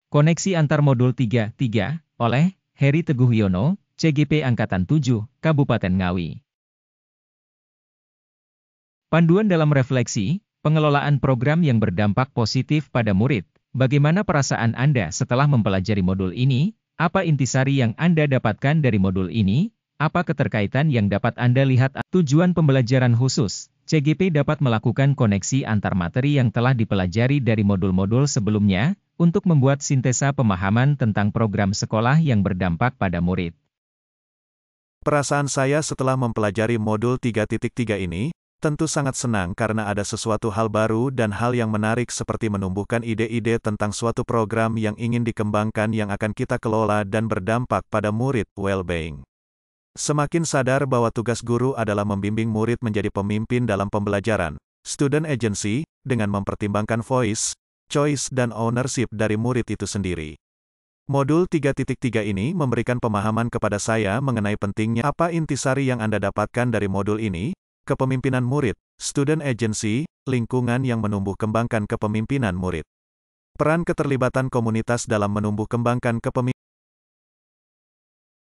Koneksi antar modul 3 oleh Heri Teguh Yono, CGP Angkatan 7, Kabupaten Ngawi. Panduan dalam refleksi, pengelolaan program yang berdampak positif pada murid. Bagaimana perasaan Anda setelah mempelajari modul ini? Apa intisari yang Anda dapatkan dari modul ini? Apa keterkaitan yang dapat Anda lihat? Tujuan pembelajaran khusus, CGP dapat melakukan koneksi antar materi yang telah dipelajari dari modul-modul sebelumnya, untuk membuat sintesa pemahaman tentang program sekolah yang berdampak pada murid. Perasaan saya setelah mempelajari modul 3.3 ini, tentu sangat senang karena ada sesuatu hal baru dan hal yang menarik seperti menumbuhkan ide-ide tentang suatu program yang ingin dikembangkan yang akan kita kelola dan berdampak pada murid, well-being. Semakin sadar bahwa tugas guru adalah membimbing murid menjadi pemimpin dalam pembelajaran, student agency, dengan mempertimbangkan voice, choice dan ownership dari murid itu sendiri. Modul 3.3 ini memberikan pemahaman kepada saya mengenai pentingnya apa intisari yang Anda dapatkan dari modul ini, kepemimpinan murid, student agency, lingkungan yang menumbuh kembangkan kepemimpinan murid. Peran keterlibatan komunitas dalam menumbuh kembangkan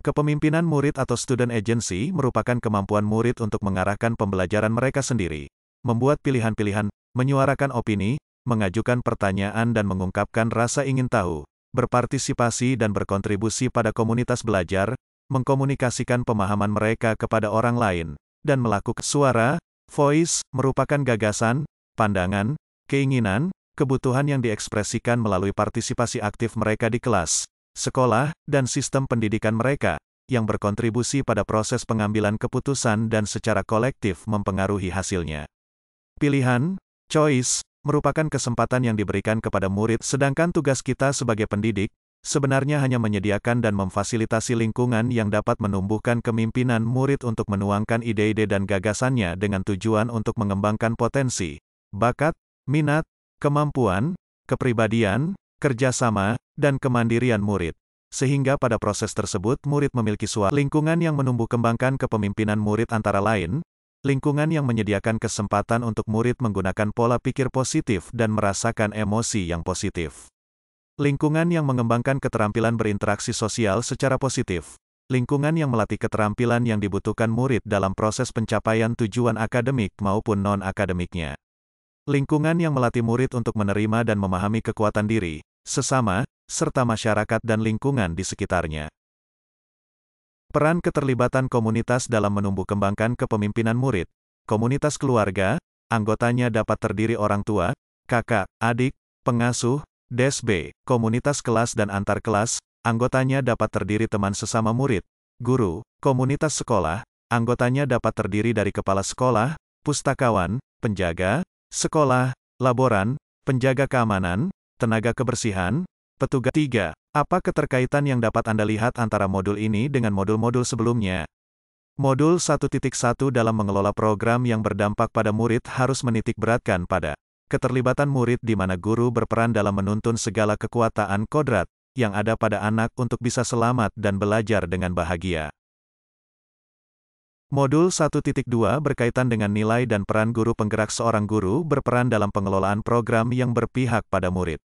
kepemimpinan murid atau student agency merupakan kemampuan murid untuk mengarahkan pembelajaran mereka sendiri, membuat pilihan-pilihan, menyuarakan opini, mengajukan pertanyaan dan mengungkapkan rasa ingin tahu, berpartisipasi dan berkontribusi pada komunitas belajar, mengkomunikasikan pemahaman mereka kepada orang lain, dan melakukan suara, voice, merupakan gagasan, pandangan, keinginan, kebutuhan yang diekspresikan melalui partisipasi aktif mereka di kelas, sekolah, dan sistem pendidikan mereka, yang berkontribusi pada proses pengambilan keputusan dan secara kolektif mempengaruhi hasilnya. Pilihan, choice, merupakan kesempatan yang diberikan kepada murid, sedangkan tugas kita sebagai pendidik, sebenarnya hanya menyediakan dan memfasilitasi lingkungan yang dapat menumbuhkan kepemimpinan murid untuk menuangkan ide-ide dan gagasannya dengan tujuan untuk mengembangkan potensi, bakat, minat, kemampuan, kepribadian, kerjasama, dan kemandirian murid. Sehingga pada proses tersebut murid memiliki suara lingkungan yang menumbuh kembangkan kepemimpinan murid antara lain, lingkungan yang menyediakan kesempatan untuk murid menggunakan pola pikir positif dan merasakan emosi yang positif. Lingkungan yang mengembangkan keterampilan berinteraksi sosial secara positif. Lingkungan yang melatih keterampilan yang dibutuhkan murid dalam proses pencapaian tujuan akademik maupun non-akademiknya. Lingkungan yang melatih murid untuk menerima dan memahami kekuatan diri, sesama, serta masyarakat dan lingkungan di sekitarnya. Peran keterlibatan komunitas dalam menumbuh kembangkan kepemimpinan murid. Komunitas keluarga, anggotanya dapat terdiri orang tua, kakak, adik, pengasuh, DSB, komunitas kelas dan antar kelas, anggotanya dapat terdiri teman sesama murid, guru, komunitas sekolah, anggotanya dapat terdiri dari kepala sekolah, pustakawan, penjaga, sekolah, laboran, penjaga keamanan, tenaga kebersihan, petugas. 3. Apa keterkaitan yang dapat Anda lihat antara modul ini dengan modul-modul sebelumnya? Modul 1.1 dalam mengelola program yang berdampak pada murid harus menitikberatkan pada keterlibatan murid di mana guru berperan dalam menuntun segala kekuatan kodrat yang ada pada anak untuk bisa selamat dan belajar dengan bahagia. Modul 1.2 berkaitan dengan nilai dan peran guru penggerak. Seorang guru berperan dalam pengelolaan program yang berpihak pada murid.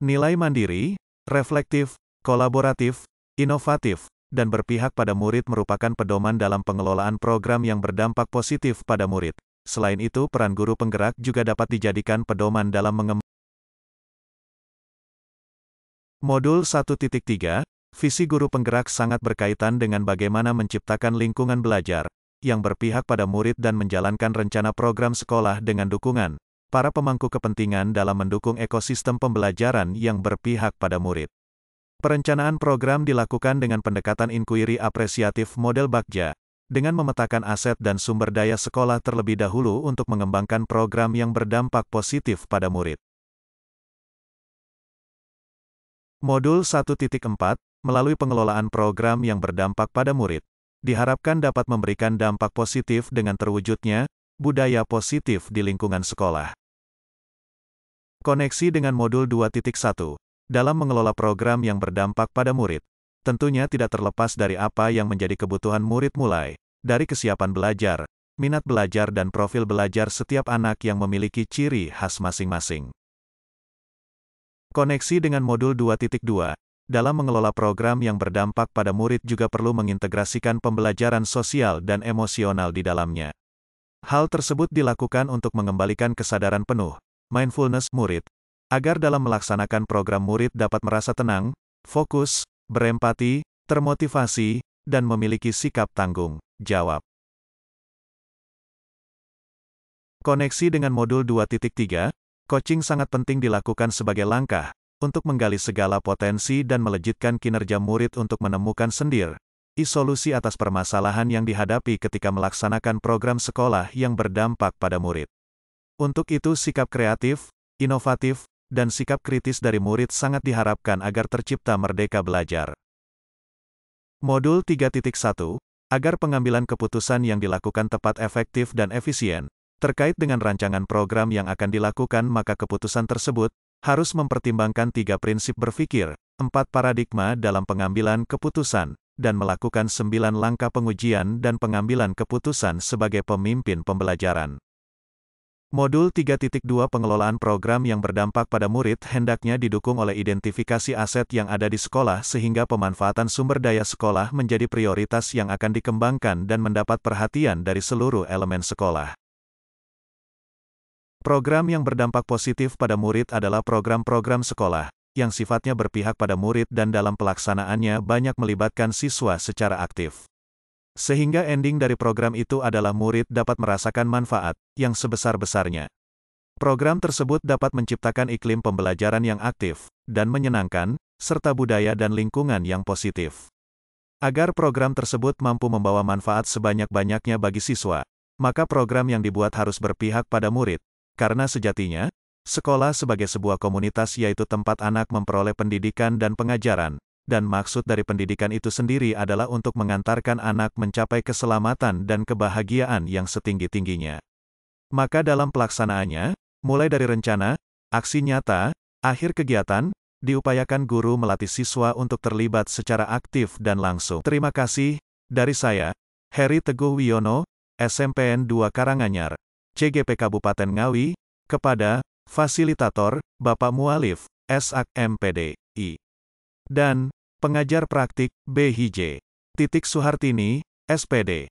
Nilai mandiri, reflektif, kolaboratif, inovatif, dan berpihak pada murid merupakan pedoman dalam pengelolaan program yang berdampak positif pada murid. Selain itu, peran guru penggerak juga dapat dijadikan pedoman dalam mengembangkan. Modul 1.3, visi guru penggerak sangat berkaitan dengan bagaimana menciptakan lingkungan belajar yang berpihak pada murid dan menjalankan rencana program sekolah dengan dukungan para pemangku kepentingan dalam mendukung ekosistem pembelajaran yang berpihak pada murid. Perencanaan program dilakukan dengan pendekatan inquiry apresiatif model Bagja, dengan memetakan aset dan sumber daya sekolah terlebih dahulu untuk mengembangkan program yang berdampak positif pada murid. Modul 1.4, melalui pengelolaan program yang berdampak pada murid, diharapkan dapat memberikan dampak positif dengan terwujudnya budaya positif di lingkungan sekolah. Koneksi dengan modul 2.1, dalam mengelola program yang berdampak pada murid, tentunya tidak terlepas dari apa yang menjadi kebutuhan murid mulai dari kesiapan belajar, minat belajar dan profil belajar setiap anak yang memiliki ciri khas masing-masing. Koneksi dengan modul 2.2. Dalam mengelola program yang berdampak pada murid juga perlu mengintegrasikan pembelajaran sosial dan emosional di dalamnya. Hal tersebut dilakukan untuk mengembalikan kesadaran penuh, mindfulness murid, agar dalam melaksanakan program murid dapat merasa tenang, fokus, berempati, termotivasi, dan memiliki sikap tanggung jawab. Koneksi dengan modul 2.3, coaching sangat penting dilakukan sebagai langkah untuk menggali segala potensi dan melejitkan kinerja murid untuk menemukan solusi atas permasalahan yang dihadapi ketika melaksanakan program sekolah yang berdampak pada murid. Untuk itu sikap kreatif, inovatif, dan sikap kritis dari murid sangat diharapkan agar tercipta merdeka belajar. Modul 3.1, agar pengambilan keputusan yang dilakukan tepat, efektif dan efisien. Terkait dengan rancangan program yang akan dilakukan, maka keputusan tersebut harus mempertimbangkan 3 prinsip berpikir, 4 paradigma dalam pengambilan keputusan, dan melakukan 9 langkah pengujian dan pengambilan keputusan sebagai pemimpin pembelajaran. Modul 3.2 pengelolaan program yang berdampak pada murid hendaknya didukung oleh identifikasi aset yang ada di sekolah sehingga pemanfaatan sumber daya sekolah menjadi prioritas yang akan dikembangkan dan mendapat perhatian dari seluruh elemen sekolah. Program yang berdampak positif pada murid adalah program-program sekolah yang sifatnya berpihak pada murid dan dalam pelaksanaannya banyak melibatkan siswa secara aktif. Sehingga ending dari program itu adalah murid dapat merasakan manfaat yang sebesar-besarnya. Program tersebut dapat menciptakan iklim pembelajaran yang aktif dan menyenangkan, serta budaya dan lingkungan yang positif. Agar program tersebut mampu membawa manfaat sebanyak-banyaknya bagi siswa, maka program yang dibuat harus berpihak pada murid. Karena sejatinya, sekolah sebagai sebuah komunitas yaitu tempat anak memperoleh pendidikan dan pengajaran, dan maksud dari pendidikan itu sendiri adalah untuk mengantarkan anak mencapai keselamatan dan kebahagiaan yang setinggi-tingginya. Maka dalam pelaksanaannya, mulai dari rencana, aksi nyata, akhir kegiatan, diupayakan guru melatih siswa untuk terlibat secara aktif dan langsung. Terima kasih, dari saya, Heri Teguh Wiono, SMPN 2 Karanganyar, CGP Kabupaten Ngawi, kepada Fasilitator, Bapak Mualif, SAK MPDI. Dan Pengajar Praktik, BHJ. Suhartini, SPD.